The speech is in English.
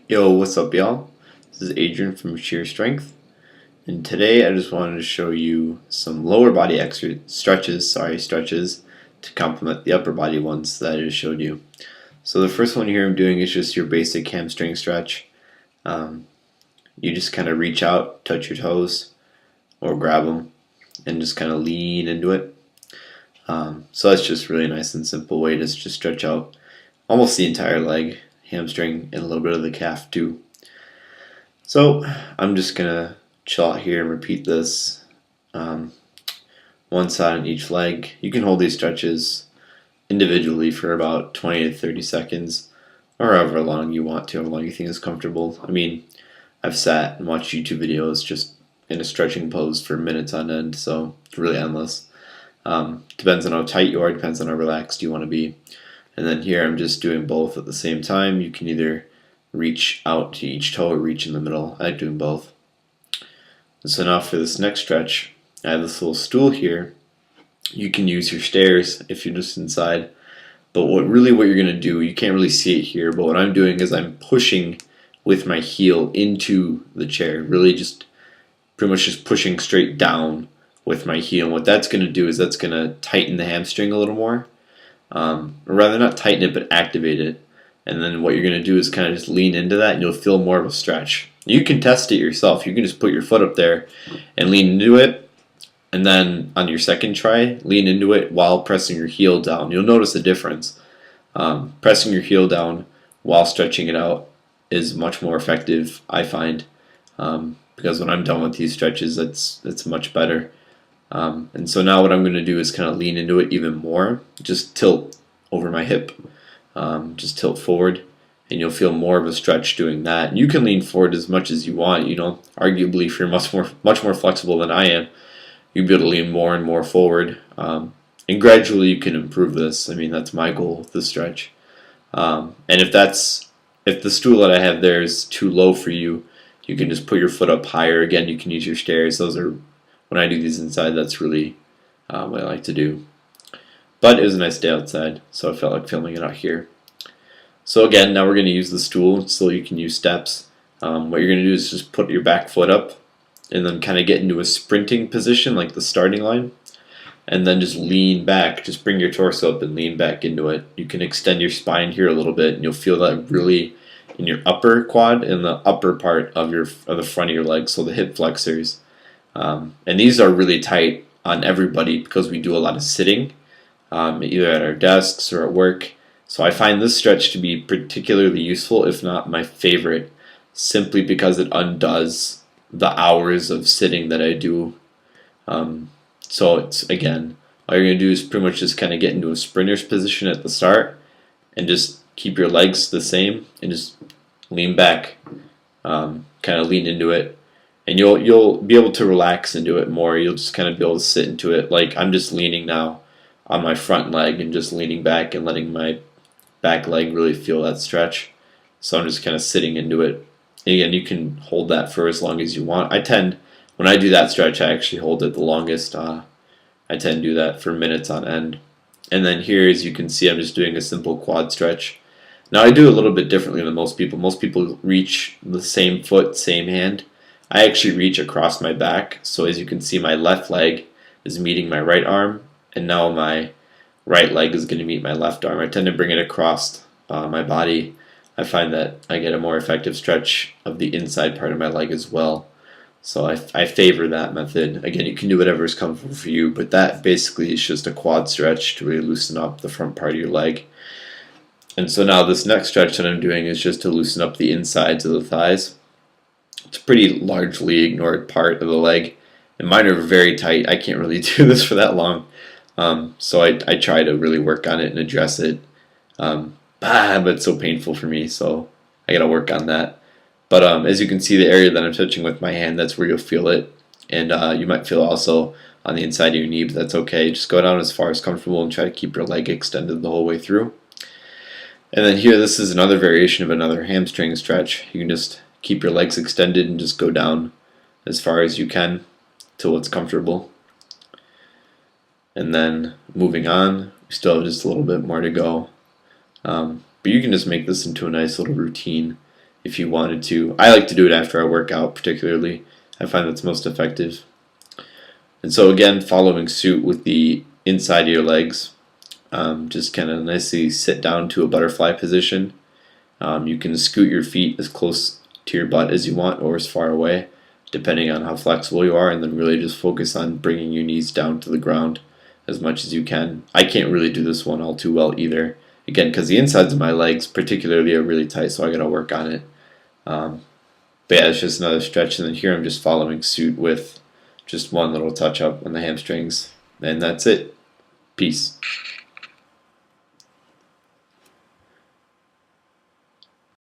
Yo, what's up, y'all? This is Adrian from Sheer Strength, and today I just wanted to show you some lower body stretches to complement the upper body ones that I just showed you. So the first one here I'm doing is just your basic hamstring stretch. Um, you just kind of reach out, touch your toes, or grab them, and just kind of lean into it. So that's just really nice and simple way to just stretch out almost the entire leg, hamstring, and a little bit of the calf too. So I'm just gonna chill out here and repeat this um, one side on each leg. You can hold these stretches individually for about 20 to 30 seconds or however long you want to, however long you think is comfortable. I mean, I've sat and watched YouTube videos just in a stretching pose for minutes on end, so it's really endless. Depends on how tight you are, depends on how relaxed you want to be. And then here I'm just doing both at the same time. You can either reach out to each toe or reach in the middle. I like doing both. And so now for this next stretch, I have this little stool here. You can use your stairs if you're just inside. But what you're going to do, you can't really see it here, but what I'm doing is I'm pushing with my heel into the chair. Really just pretty much just pushing straight down with my heel. And what that's going to do is that's going to tighten the hamstring a little more. Or rather not tighten it, but activate it. And then what you're going to do is kind of just lean into that and you'll feel more of a stretch. You can test it yourself. You can just put your foot up there and lean into it. And then on your second try, lean into it while pressing your heel down. You'll notice a difference. Pressing your heel down while stretching it out is much more effective, I find. Because when I'm done with these stretches, it's much better. And so now what I'm going to do is kind of lean into it even more. Just tilt over my hip. Just tilt forward, and you'll feel more of a stretch doing that. And you can lean forward as much as you want. You know, arguably, if you're much more flexible than I am, you'll be able to lean more and more forward. And gradually, you can improve this. I mean, that's my goal with this stretch. And if the stool that I have there is too low for you, you can just put your foot up higher. Again, you can use your stairs. Those are when I do these inside. That's really what I like to do. But it was a nice day outside, so I felt like filming it out here. So again, now we're going to use the stool so you can use steps. What you're going to do is just put your back foot up and then kind of get into a sprinting position like the starting line. And then just lean back. Just bring your torso up and lean back into it. You can extend your spine here a little bit and you'll feel that really in your upper quad and the upper part of the front of your legs, so the hip flexors. And these are really tight on everybody because we do a lot of sitting. Either at our desks or at work. So I find this stretch to be particularly useful, if not my favorite, simply because it undoes the hours of sitting that I do. So it's, again, all you're going to do is pretty much just kind of get into a sprinter's position at the start and just keep your legs the same and just lean back, kind of lean into it. And you'll be able to relax into it more. You'll just kind of be able to sit into it. Like I'm just leaning now on my front leg and just leaning back and letting my back leg really feel that stretch. So I'm just kind of sitting into it. And again, you can hold that for as long as you want. When I do that stretch, I actually hold it the longest. I tend to do that for minutes on end. And then here, as you can see, I'm just doing a simple quad stretch. Now I do it a little bit differently than most people. Most people reach the same foot, same hand. I actually reach across my back. So as you can see, my left leg is meeting my right arm. And now my right leg is going to meet my left arm. I tend to bring it across my body. I find that I get a more effective stretch of the inside part of my leg as well. So I favor that method. Again, you can do whatever is comfortable for you, but that basically is just a quad stretch to really loosen up the front part of your leg. And so now this next stretch that I'm doing is just to loosen up the insides of the thighs. It's a pretty largely ignored part of the leg, and mine are very tight. I can't really do this for that long. So I try to really work on it and address it. But it's so painful for me, so I gotta work on that. But as you can see, the area that I'm touching with my hand, that's where you'll feel it. And you might feel also on the inside of your knee, but that's okay. Just go down as far as comfortable and try to keep your leg extended the whole way through. And then here, this is another variation of another hamstring stretch. You can just keep your legs extended and just go down as far as you can till it's comfortable. And then moving on, we still have just a little bit more to go. But you can just make this into a nice little routine if you wanted to. I like to do it after I work out, particularly. I find that's most effective. And so again, following suit with the inside of your legs, just kind of nicely sit down to a butterfly position. You can scoot your feet as close to your butt as you want or as far away, depending on how flexible you are, and then really just focus on bringing your knees down to the ground as much as you can. I can't really do this one all too well either, again, because the insides of my legs particularly are really tight, so I gotta work on it. But yeah, it's just another stretch, and then here I'm just following suit with just one little touch up on the hamstrings, and that's it. Peace.